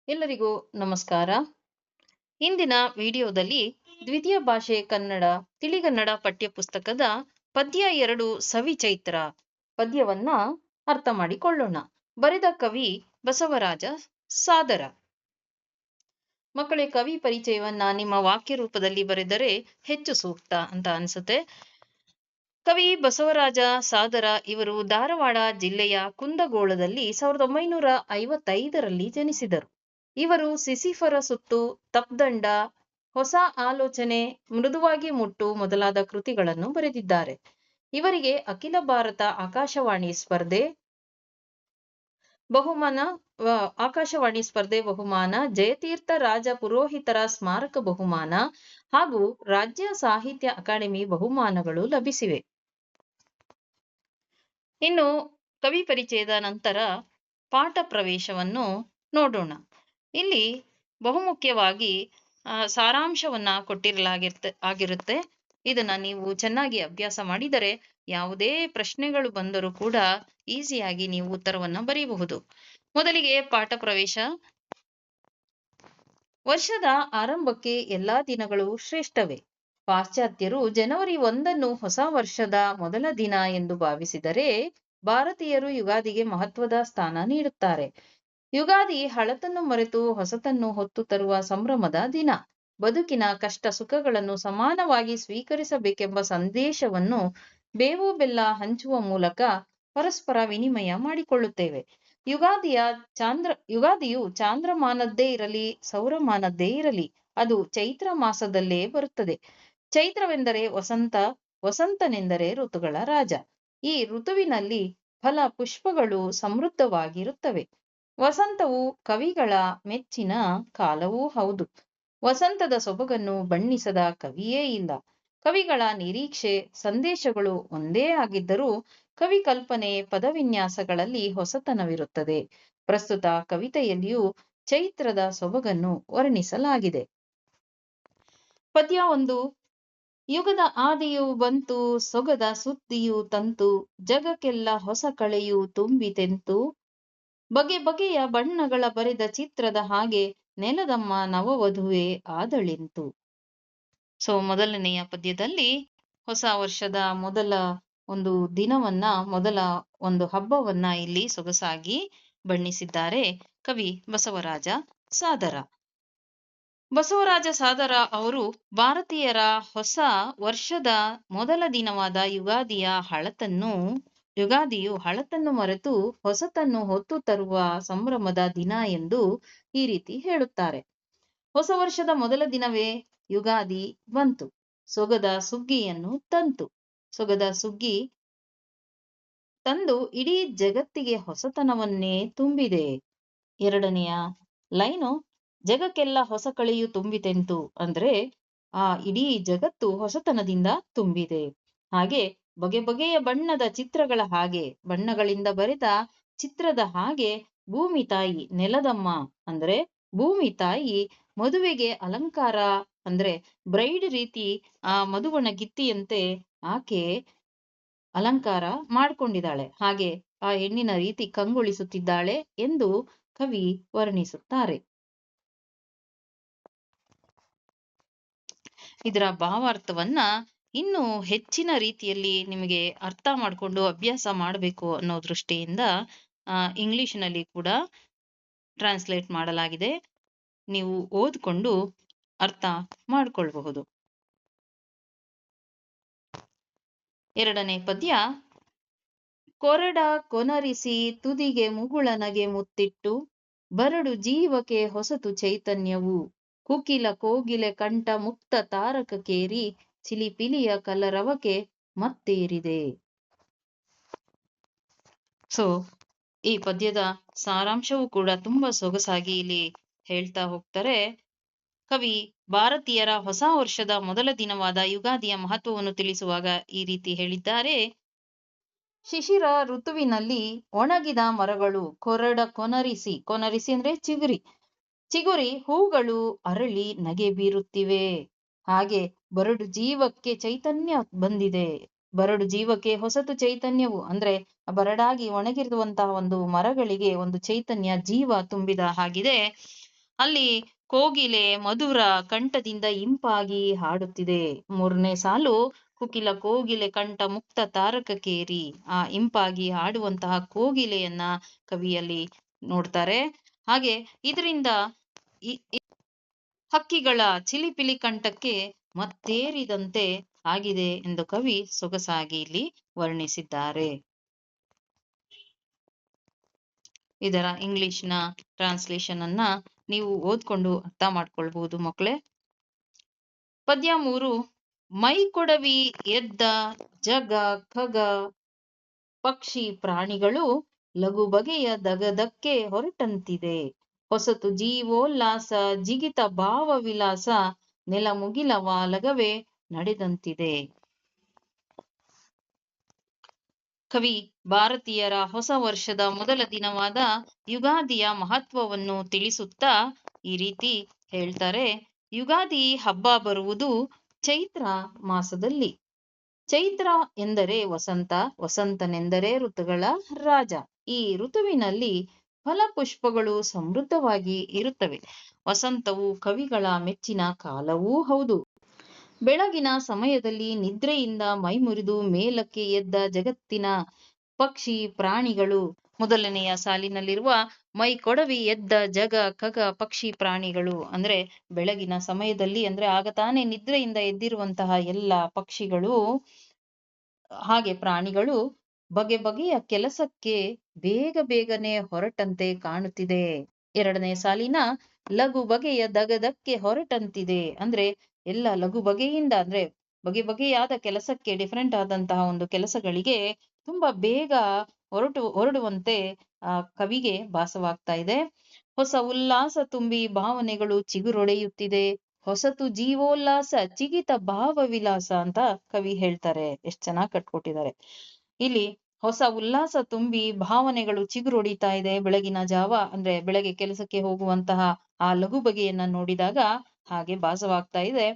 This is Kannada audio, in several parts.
ಎಲ್ಲರಿಗೂ ನಮಸ್ಕಾರ. ಇಂದಿನ ವಿಡಿಯೋದಲ್ಲಿ ದ್ವಿತೀಯ ಭಾಷೆ ಕನ್ನಡ ತಿಳಿಗನ್ನಡ ಪಠ್ಯಪುಸ್ತಕದ ಪದ್ಯ 2 ಸವಿಚೈತ್ರ ಪದ್ಯವನ್ನ ಅರ್ಥ ಮಾಡಿಕೊಳ್ಳೋಣ. ಬರೆದ ಕವಿ ಬಸವರಾಜ ಸಾದರ. ಮಕ್ಕಳೇ, ಕವಿ ಪರಿಚಯವನ್ನ ನಿಮ್ಮ ವಾಕ್ಯ ರೂಪದಲ್ಲಿ ಬರೆದರೆ ಹೆಚ್ಚು ಸೂಕ್ತ ಅಂತ ಅನ್ಸುತ್ತೆ. ಕವಿ ಬಸವರಾಜ ಸಾದರ ಇವರು ಧಾರವಾಡ ಜಿಲ್ಲೆಯ ಕುಂದಗೋಳದಲ್ಲಿ 1955ರಲ್ಲಿ ಜನಿಸಿದರು. ಇವರು ಸಿಸಿಫರ ಸುತ್ತು, ತಪ್ದಂಡ, ಹೊಸ ಆಲೋಚನೆ, ಮೃದುವಾಗಿ ಮುಟ್ಟು ಮೊದಲಾದ ಕೃತಿಗಳನ್ನು ಬರೆದಿದ್ದಾರೆ. ಇವರಿಗೆ ಅಖಿಲ ಭಾರತ ಆಕಾಶವಾಣಿ ಸ್ಪರ್ಧೆ ಬಹುಮಾನ, ಜಯತೀರ್ಥ ರಾಜ ಪುರೋಹಿತರ ಸ್ಮಾರಕ ಬಹುಮಾನ ಹಾಗೂ ರಾಜ್ಯ ಸಾಹಿತ್ಯ ಅಕಾಡೆಮಿ ಬಹುಮಾನಗಳು ಲಭಿಸಿವೆ. ಇನ್ನು ಕವಿ ಪರಿಚಯದ ನಂತರ ಪಾಠ ಪ್ರವೇಶವನ್ನು ನೋಡೋಣ. ಇಲ್ಲಿ ಬಹುಮುಖ್ಯವಾಗಿ ಸಾರಾಂಶವನ್ನ ಆಗಿರುತ್ತೆ. ಇದನ್ನ ನೀವು ಚೆನ್ನಾಗಿ ಅಭ್ಯಾಸ ಮಾಡಿದರೆ ಯಾವುದೇ ಪ್ರಶ್ನೆಗಳು ಬಂದರೂ ಕೂಡ ಈಸಿಯಾಗಿ ನೀವು ಉತ್ತರವನ್ನ ಬರೆಯಬಹುದು. ಮೊದಲಿಗೆ ಪಾಠ ಪ್ರವೇಶ. ವರ್ಷದ ಆರಂಭಕ್ಕೆ ಎಲ್ಲಾ ದಿನಗಳು ಶ್ರೇಷ್ಠವೇ. ಪಾಶ್ಚಾತ್ಯರು ಜನವರಿ 1 ಹೊಸ ವರ್ಷದ ಮೊದಲ ದಿನ ಎಂದು ಭಾವಿಸಿದರೆ, ಭಾರತೀಯರು ಯುಗಾದಿಗೆ ಮಹತ್ವದ ಸ್ಥಾನ ನೀಡುತ್ತಾರೆ. ಯುಗಾದಿ ಹಳತನ್ನು ಮರೆತು ಹೊಸತನ್ನು ಹೊತ್ತು ತರುವ ಸಂಭ್ರಮದ ದಿನ. ಬದುಕಿನ ಕಷ್ಟ ಸುಖಗಳನ್ನು ಸಮಾನವಾಗಿ ಸ್ವೀಕರಿಸಬೇಕೆಂಬ ಸಂದೇಶವನ್ನು ಬೇವು ಬೆಲ್ಲ ಹಂಚುವ ಮೂಲಕ ಪರಸ್ಪರ ವಿನಿಮಯ ಮಾಡಿಕೊಳ್ಳುತ್ತೇವೆ. ಯುಗಾದಿಯು ಚಾಂದ್ರಮಾನದ್ದೇ ಇರಲಿ, ಸೌರಮಾನದ್ದೇ ಇರಲಿ, ಅದು ಚೈತ್ರ ಮಾಸದಲ್ಲೇ ಬರುತ್ತದೆ. ಚೈತ್ರವೆಂದರೆ ವಸಂತ, ವಸಂತನೆಂದರೆ ಋತುಗಳ ರಾಜ. ಈ ಋತುವಿನಲ್ಲಿ ಫಲ ಪುಷ್ಪಗಳು ಸಮೃದ್ಧವಾಗಿರುತ್ತವೆ. ವಸಂತವು ಕವಿಗಳ ಮೆಚ್ಚಿನ ಕಾಲವೂ ಹೌದು. ವಸಂತದ ಸೊಬಗನ್ನು ಬಣ್ಣಿಸದ ಕವಿಯೇ ಇಲ್ಲ. ಕವಿಗಳ ನಿರೀಕ್ಷೆ, ಸಂದೇಶಗಳು ಒಂದೇ ಆಗಿದ್ದರೂ ಕವಿ ಕಲ್ಪನೆ, ಪದವಿನ್ಯಾಸಗಳಲ್ಲಿ ಹೊಸತನವಿರುತ್ತದೆ. ಪ್ರಸ್ತುತ ಕವಿತೆಯಲ್ಲಿಯೂ ಚೈತ್ರದ ಸೊಬಗನ್ನು ವರ್ಣಿಸಲಾಗಿದೆ. ಪದ್ಯ 1. ಯುಗದ ಆದಿಯು ಬಂತು, ಸೊಗದ ಸುದ್ದಿಯು ತಂತು, ಜಗಕ್ಕೆಲ್ಲ ಹೊಸ ಕಳೆಯು ತುಂಬಿತೆಂತು, ಬಗೆ ಬಗೆಯ ಬಣ್ಣಗಳ ಬರೆದ ಚಿತ್ರದ ಹಾಗೆ ನೆಲದಮ್ಮ ನವವಧುವೆ ಆದಳಿಂತು. ಮೊದಲನೆಯ ಪದ್ಯದಲ್ಲಿ ಹೊಸ ವರ್ಷದ ಮೊದಲ ಒಂದು ದಿನವನ್ನ, ಮೊದಲ ಒಂದು ಹಬ್ಬವನ್ನ ಇಲ್ಲಿ ಸೊಗಸಾಗಿ ಬಣ್ಣಿಸಿದ್ದಾರೆ ಕವಿ ಬಸವರಾಜ ಸಾದರ. ಬಸವರಾಜ ಸಾದರ ಅವರು ಭಾರತೀಯರ ಹೊಸ ವರ್ಷದ ಮೊದಲ ದಿನವಾದ ಯುಗಾದಿಯು ಹಳತನ್ನು ಮರೆತು ಹೊಸತನ್ನು ಹೊತ್ತು ತರುವ ಸಂಭ್ರಮದ ದಿನ ಎಂದು ಈ ರೀತಿ ಹೇಳುತ್ತಾರೆ. ಹೊಸ ವರ್ಷದ ಮೊದಲ ದಿನವೇ ಯುಗಾದಿ ಬಂತು, ಸೊಗದ ಸುಗ್ಗಿಯನ್ನು ತಂತು. ಸೊಗದ ಸುಗ್ಗಿ ತಂದು ಇಡೀ ಜಗತ್ತಿಗೆ ಹೊಸತನವನ್ನೇ ತುಂಬಿದೆ. ಎರಡನೆಯ ಲೈನು, ಜಗಕ್ಕೆಲ್ಲ ಹೊಸ ಕಳೆಯು ತುಂಬಿತೆಂತು ಅಂದ್ರೆ ಆ ಇಡೀ ಜಗತ್ತು ಹೊಸತನದಿಂದ ತುಂಬಿದೆ. ಹಾಗೆ ಬಗೆ ಬಗೆಯ ಬಣ್ಣದ ಚಿತ್ರಗಳ ಹಾಗೆ, ಬಣ್ಣಗಳಿಂದ ಬರೆದ ಚಿತ್ರದ ಹಾಗೆ ಭೂಮಿ ತಾಯಿ, ನೆಲದಮ್ಮ ಅಂದ್ರೆ ಭೂಮಿ ತಾಯಿ ಮದುವೆಗೆ ಅಲಂಕಾರ ಅಂದ್ರೆ ಬ್ರೈಡ್ ರೀತಿ ಆ ಮಧುವಣ ಗಿತ್ತಿಯಂತೆ ಆಕೆ ಅಲಂಕಾರ ಮಾಡಿಕೊಂಡಿದ್ದಾಳೆ. ಹಾಗೆ ಆ ಹೆಣ್ಣಿನ ರೀತಿ ಕಂಗೊಳಿಸುತ್ತಿದ್ದಾಳೆ ಎಂದು ಕವಿ ವರ್ಣಿಸುತ್ತಾರೆ. ಇದರ ಭಾವಾರ್ಥವನ್ನ ಇನ್ನು ಹೆಚ್ಚಿನ ರೀತಿಯಲ್ಲಿ ನಿಮಗೆ ಅರ್ಥ ಮಾಡಿಕೊಂಡು ಅಭ್ಯಾಸ ಮಾಡಬೇಕು ಅನ್ನೋ ದೃಷ್ಟಿಯಿಂದ ಇಂಗ್ಲಿಷ್ನಲ್ಲಿ ಕೂಡ ಟ್ರಾನ್ಸ್ಲೇಟ್ ಮಾಡಲಾಗಿದೆ. ನೀವು ಓದ್ಕೊಂಡು ಅರ್ಥ ಮಾಡಿಕೊಳ್ಳಬಹುದು. ಎರಡನೇ ಪದ್ಯ. ಕೊರಡ ಕೊನರಿಸಿ ತುದಿಗೆ ಮುಗುಳನಗೆ ಮುತ್ತಿಟ್ಟು, ಬರಡು ಜೀವಕ್ಕೆ ಹೊಸತು ಚೈತನ್ಯವು, ಕುಕಿಲ ಕೋಗಿಲೆ ಕಂಠ ಮುಕ್ತ ತಾರಕಕ್ಕೇರಿ, ಚಿಲಿಪಿಲಿಯ ಕಲರವಕ್ಕೆ ಮತ್ತೇರಿದೆ. ಈ ಪದ್ಯದ ಸಾರಾಂಶವೂ ಕೂಡ ತುಂಬಾ ಸೊಗಸಾಗಿ ಇಲ್ಲಿ ಹೇಳ್ತಾ ಹೋಗ್ತಾರೆ. ಕವಿ ಭಾರತೀಯರ ಹೊಸ ವರ್ಷದ ಮೊದಲ ದಿನವಾದ ಯುಗಾದಿಯ ಮಹತ್ವವನ್ನು ತಿಳಿಸುವಾಗ ಈ ರೀತಿ ಹೇಳಿದ್ದಾರೆ. ಶಿಶಿರ ಋತುವಿನಲ್ಲಿ ಒಣಗಿದ ಮರಗಳು ಕೊನರಿಸಿ ಅಂದ್ರೆ ಚಿಗುರಿ ಹೂಗಳು ಅರಳಿ ನಗೆ ಬೀರುತ್ತಿವೆ. ಹಾಗೆ ಬರಡು ಜೀವಕ್ಕೆ ಚೈತನ್ಯ ಬಂದಿದೆ. ಬರಡು ಜೀವಕ್ಕೆ ಹೊಸತು ಚೈತನ್ಯವು ಅಂದ್ರೆ ಬರಡಾಗಿ ಒಣಗಿರುವಂತಹ ಒಂದು ಮರಗಳಿಗೆ ಒಂದು ಚೈತನ್ಯ, ಜೀವ ತುಂಬಿದ ಹಾಗಿದೆ. ಅಲ್ಲಿ ಕೋಗಿಲೆ ಮಧುರ ಕಂಠದಿಂದ ಇಂಪಾಗಿ ಹಾಡುತ್ತಿದೆ. 3ನೇ ಸಾಲು ಕುಕಿಲ ಕೋಗಿಲೆ ಕಂಠ ಮುಕ್ತ ತಾರಕಕ್ಕೇರಿ. ಆ ಇಂಪಾಗಿ ಹಾಡುವಂತಹ ಕೋಗಿಲೆಯನ್ನ ಕವಿಯಲ್ಲಿ ನೋಡ್ತಾರೆ. ಹಾಗೆ ಇದರಿಂದ ಹಕ್ಕಿಗಳ ಚಿಲಿಪಿಲಿ ಕಂಠಕ್ಕೆ ಮತ್ತೇರಿದಂತೆ ಆಗಿದೆ ಎಂದು ಕವಿ ಸೊಗಸಾಗಿ ಇಲ್ಲಿ ವರ್ಣಿಸಿದ್ದಾರೆ. ಇದರ ಇಂಗ್ಲಿಷ್ನ ಟ್ರಾನ್ಸ್ಲೇಷನ್ ಅನ್ನ ನೀವು ಓದ್ಕೊಂಡು ಅರ್ಥ ಮಾಡ್ಕೊಳ್ಬಹುದು ಮಕ್ಕಳೇ. ಪದ್ಯ 3. ಮೈ ಕೊಡವಿ ಎದ್ದ ಜಗ ಖಗ ಪಕ್ಷಿ ಪ್ರಾಣಿಗಳು ಲಘು ಬಗೆಯ ದಗದಕ್ಕೆ ಹೊರಟಂತಿದೆ. ಹೊಸತು ಜೀವೋಲ್ಲಾಸ ಜಿಗಿತ ಭಾವ ವಿಲಾಸ ನೆಲ ಮುಗಿಲವ ಲಗವೇ ನಡೆದಂತಿದೆ. ಕವಿ ಭಾರತೀಯರ ಹೊಸ ವರ್ಷದ ಮೊದಲ ದಿನವಾದ ಯುಗಾದಿಯ ಮಹತ್ವವನ್ನು ತಿಳಿಸುತ್ತಾ ಈ ರೀತಿ ಹೇಳ್ತಾರೆ. ಯುಗಾದಿ ಹಬ್ಬ ಬರುವುದು ಚೈತ್ರ ಮಾಸದಲ್ಲಿ. ಚೈತ್ರ ಎಂದರೆ ವಸಂತ, ವಸಂತನೆಂದರೆ ಋತುಗಳ ರಾಜ. ಈ ಋತುವಿನಲ್ಲಿ ಫಲಪುಷ್ಪಗಳು ಸಮೃದ್ಧವಾಗಿ ಇರುತ್ತವೆ. ವಸಂತವು ಕವಿಗಳ ಮೆಚ್ಚಿನ ಕಾಲವೂ ಹೌದು. ಬೆಳಗಿನ ಸಮಯದಲ್ಲಿ ನಿದ್ರೆಯಿಂದ ಮೈಮುರಿದು ಮೇಲಕ್ಕೆ ಎದ್ದ ಜಗತ್ತಿನ ಪಕ್ಷಿ ಪ್ರಾಣಿಗಳು. ಮೊದಲನೆಯ ಸಾಲಿನಲ್ಲಿರುವ ಮೈ ಕೊಡವಿ ಎದ್ದ ಜಗ ಖಗ ಪಕ್ಷಿ ಪ್ರಾಣಿಗಳು ಅಂದ್ರೆ ಬೆಳಗಿನ ಸಮಯದಲ್ಲಿ ಅಂದ್ರೆ ಆಗ ತಾನೇ ನಿದ್ರೆಯಿಂದ ಎದ್ದಿರುವಂತಹ ಎಲ್ಲ ಪಕ್ಷಿಗಳು ಹಾಗೆ ಪ್ರಾಣಿಗಳು ಬಗೆ ಬಗೆಯ ಕೆಲಸಕ್ಕೆ ಬೇಗ ಬೇಗನೆ ಹೊರಟಂತೆ ಕಾಣುತ್ತಿದೆ. 2ನೇ ಸಾಲಿನ ಲಘು ಬಗೆಯ ದಗದಕ್ಕೆ ಹೊರಟಂತಿದೆ ಅಂದ್ರೆ ಎಲ್ಲ ಲಘು ಬಗೆಯಿಂದ ಅಂದ್ರೆ ಬಗೆ ಬಗೆಯಾದ ಕೆಲಸಕ್ಕೆ ಡಿಫರೆಂಟ್ ಆದಂತಹ ಒಂದು ಕೆಲಸಗಳಿಗೆ ತುಂಬಾ ಬೇಗ ಹೊರಡುವಂತೆ ಕವಿಗೆ ಭಾಸವಾಗ್ತಾ ಇದೆ. ಹೊಸ ಉಲ್ಲಾಸ ತುಂಬಿ ಭಾವನೆಗಳು ಚಿಗುರೊಡೆಯುತ್ತಿದೆ. ಹೊಸತು ಜೀವೋಲ್ಲಾಸ ಚಿಗಿತ ಭಾವ ವಿಲಾಸ ಅಂತ ಕವಿ ಹೇಳ್ತಾರೆ. ಎಷ್ಟ್ ಚೆನ್ನಾಗಿ ಕಟ್ಕೊಟ್ಟಿದ್ದಾರೆ. ಇಲ್ಲಿ ಹೊಸ ಉಲ್ಲಾಸ ತುಂಬಿ ಭಾವನೆಗಳು ಚಿಗುರೊಡಿತಾ ಇದೆ. ಬೆಳಗಿನ ಜಾವ ಅಂದ್ರೆ ಬೆಳಗ್ಗೆ ಕೆಲಸಕ್ಕೆ ಹೋಗುವಂತಹ ಆ ಲಘು ಬಗೆಯನ್ನ ನೋಡಿದಾಗ ಹಾಗೆ ಭಾಸವಾಗ್ತಾ ಇದೆ.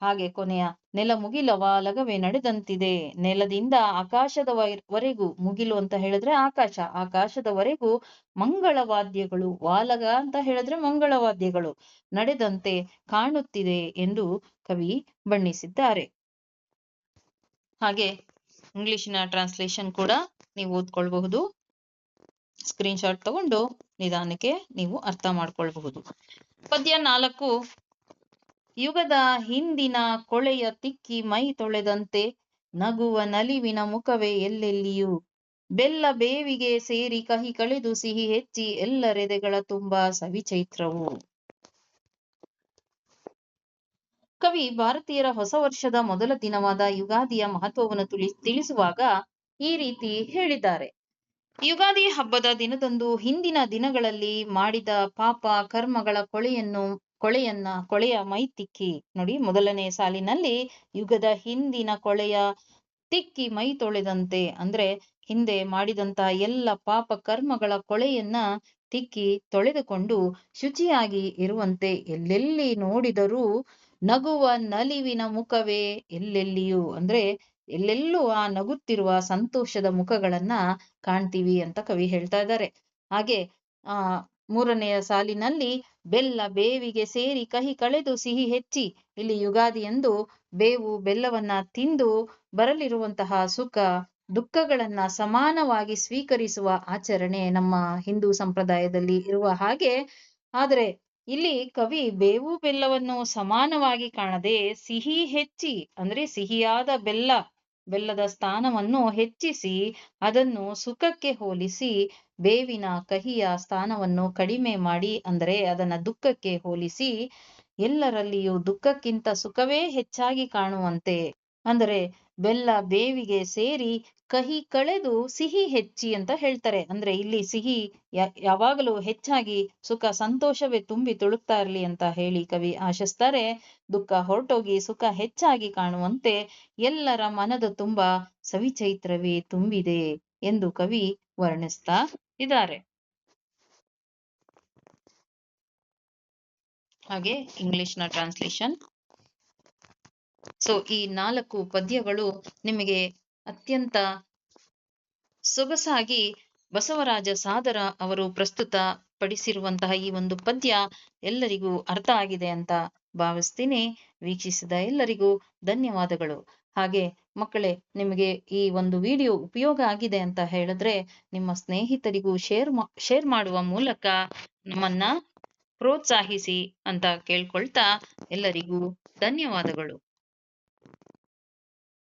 ಹಾಗೆ ಕೊನೆಯ ನೆಲ ಮುಗಿಲವ ಲಗವೇ ನಡೆದಂತಿದೆ. ನೆಲದಿಂದ ಆಕಾಶದವರೆಗೂ, ಮುಗಿಲು ಅಂತ ಹೇಳಿದ್ರೆ ಆಕಾಶ, ಆಕಾಶದವರೆಗೂ ಮಂಗಳವಾದ್ಯಗಳು, ವಾಲಗ ಅಂತ ಹೇಳಿದ್ರೆ ಮಂಗಳವಾದ್ಯಗಳು ನಡೆದಂತೆ ಕಾಣುತ್ತಿದೆ ಎಂದು ಕವಿ ಬಣ್ಣಿಸಿದ್ದಾರೆ. ಹಾಗೆ ಇಂಗ್ಲಿಷಿನ ಟ್ರಾನ್ಸ್ಲೇಷನ್ ಕೂಡ ನೀವು ಓದ್ಕೊಳ್ಬಹುದು. ಸ್ಕ್ರೀನ್ ಶಾಟ್ ತಗೊಂಡು ನಿಧಾನಕ್ಕೆ ನೀವು ಅರ್ಥ ಮಾಡ್ಕೊಳ್ಬಹುದು. ಪದ್ಯ 4. ಯುಗದ ಹಿಂದಿನ ಕೊಳೆಯ ತಿಕ್ಕಿ ಮೈ ತೊಳೆದಂತೆ ನಗುವ ನಲಿವಿನ ಮುಖವೇ ಎಲ್ಲೆಲ್ಲಿಯೂ. ಬೆಲ್ಲ ಬೇವಿಗೆ ಸೇರಿ ಕಹಿ ಕಳೆದು ಸಿಹಿ ಹೆಚ್ಚಿ ಎಲ್ಲರೆದೆಗಳ ತುಂಬಾ ಸವಿಚೈತ್ರವು. ಕವಿ ಭಾರತೀಯರ ಹೊಸ ವರ್ಷದ ಮೊದಲ ದಿನವಾದ ಯುಗಾದಿಯ ಮಹತ್ವವನ್ನು ತಿಳಿಸುವಾಗ ಈ ರೀತಿ ಹೇಳಿದ್ದಾರೆ. ಯುಗಾದಿ ಹಬ್ಬದ ದಿನದಂದು ಹಿಂದಿನ ದಿನಗಳಲ್ಲಿ ಮಾಡಿದ ಪಾಪ ಕರ್ಮಗಳ ಕೊಳೆಯ ಮೈ ತಿಕ್ಕಿ ನೋಡಿ. ಮೊದಲನೇ ಸಾಲಿನಲ್ಲಿ ಯುಗದ ಹಿಂದಿನ ಕೊಳೆಯ ತಿಕ್ಕಿ ಮೈ ತೊಳೆದಂತೆ ಅಂದ್ರೆ ಹಿಂದೆ ಮಾಡಿದಂತಹ ಎಲ್ಲ ಪಾಪ ಕರ್ಮಗಳ ಕೊಳೆಯನ್ನ ತಿಕ್ಕಿ ತೊಳೆದುಕೊಂಡು ಶುಚಿಯಾಗಿ ಇರುವಂತೆ ಎಲ್ಲೆಲ್ಲಿ ನೋಡಿದರೂ ನಗುವ ನಲಿವಿನ ಮುಖವೇ ಎಲ್ಲೆಲ್ಲಿಯೂ ಅಂದ್ರೆ ಎಲ್ಲೆಲ್ಲೂ ಆ ನಗುತ್ತಿರುವ ಸಂತೋಷದ ಮುಖಗಳನ್ನ ಕಾಣ್ತೀವಿ ಅಂತ ಕವಿ ಹೇಳ್ತಾ ಇದ್ದಾರೆ. ಹಾಗೆ 3ನೆಯ ಸಾಲಿನಲ್ಲಿ ಬೆಲ್ಲ ಬೇವಿಗೆ ಸೇರಿ ಕಹಿ ಕಳೆದು ಸಿಹಿ ಹೆಚ್ಚಿ. ಇಲ್ಲಿ ಯುಗಾದಿಯಂದು ಬೇವು ಬೆಲ್ಲವನ್ನ ತಿಂದು ಬರಲಿರುವಂತಹ ಸುಖ ದುಃಖಗಳನ್ನ ಸಮಾನವಾಗಿ ಸ್ವೀಕರಿಸುವ ಆಚರಣೆ ನಮ್ಮ ಹಿಂದೂ ಸಂಪ್ರದಾಯದಲ್ಲಿ ಇರುವ ಹಾಗೆ. ಆದರೆ ಇಲ್ಲಿ ಕವಿ ಬೇವು ಬೆಲ್ಲವನ್ನು ಸಮಾನವಾಗಿ ಕಾಣದೆ ಸಿಹಿ ಹೆಚ್ಚಿ ಅಂದ್ರೆ ಸಿಹಿಯಾದ ಬೆಲ್ಲದ ಸ್ಥಾನವನ್ನು ಹೆಚ್ಚಿಸಿ ಅದನ್ನು ಸುಖಕ್ಕೆ ಹೋಲಿಸಿ ಬೇವಿನ ಕಹಿಯ ಸ್ಥಾನವನ್ನು ಕಡಿಮೆ ಮಾಡಿ ಅಂದರೆ ಅದನ್ನ ದುಃಖಕ್ಕೆ ಹೋಲಿಸಿ ಎಲ್ಲರಲ್ಲಿಯೂ ದುಃಖಕ್ಕಿಂತ ಸುಖವೇ ಹೆಚ್ಚಾಗಿ ಕಾಣುವಂತೆ ಅಂದರೆ ಬೆಲ್ಲ ಬೇವಿಗೆ ಸೇರಿ ಕಹಿ ಕಳೆದು ಸಿಹಿ ಹೆಚ್ಚಿ ಅಂತ ಹೇಳ್ತಾರೆ. ಅಂದ್ರೆ ಇಲ್ಲಿ ಸಿಹಿ ಯಾವಾಗಲೂ ಹೆಚ್ಚಾಗಿ ಸುಖ ಸಂತೋಷವೇ ತುಂಬಿ ತುಳುಕ್ತಾ ಇರ್ಲಿ ಅಂತ ಹೇಳಿ ಕವಿ ಆಶಿಸ್ತಾರೆ. ದುಃಖ ಹೊರಟೋಗಿ ಸುಖ ಹೆಚ್ಚಾಗಿ ಕಾಣುವಂತೆ ಎಲ್ಲರ ಮನದ ತುಂಬ ಸವಿಚೈತ್ರವೇ ತುಂಬಿದೆ ಎಂದು ಕವಿ ವರ್ಣಿಸ್ತಾ ಇದ್ದಾರೆ. ಹಾಗೆ ಇಂಗ್ಲಿಷ್ನ ಟ್ರಾನ್ಸ್ಲೇಷನ್. ಸೊ ಈ 4 ಪದ್ಯಗಳು ನಿಮಗೆ ಅತ್ಯಂತ ಸೊಗಸಾಗಿ ಬಸವರಾಜ ಸಾದರ ಅವರು ಪ್ರಸ್ತುತ ಪಡಿಸಿರುವಂತಹ ಈ ಒಂದು ಪದ್ಯ ಎಲ್ಲರಿಗೂ ಅರ್ಥ ಆಗಿದೆ ಅಂತ ಭಾವಿಸ್ತೀನಿ. ವೀಕ್ಷಿಸಿದ ಎಲ್ಲರಿಗೂ ಧನ್ಯವಾದಗಳು. ಹಾಗೆ ಮಕ್ಕಳೇ, ನಿಮಗೆ ಈ ಒಂದು ವಿಡಿಯೋ ಉಪಯೋಗ ಆಗಿದೆ ಅಂತ ಹೇಳಿದ್ರೆ ನಿಮ್ಮ ಸ್ನೇಹಿತರಿಗೂ ಶೇರ್ ಮಾಡುವ ಮೂಲಕ ನಮ್ಮನ್ನ ಪ್ರೋತ್ಸಾಹಿಸಿ ಅಂತ ಕೇಳ್ಕೊಳ್ತಾ ಎಲ್ಲರಿಗೂ ಧನ್ಯವಾದಗಳು.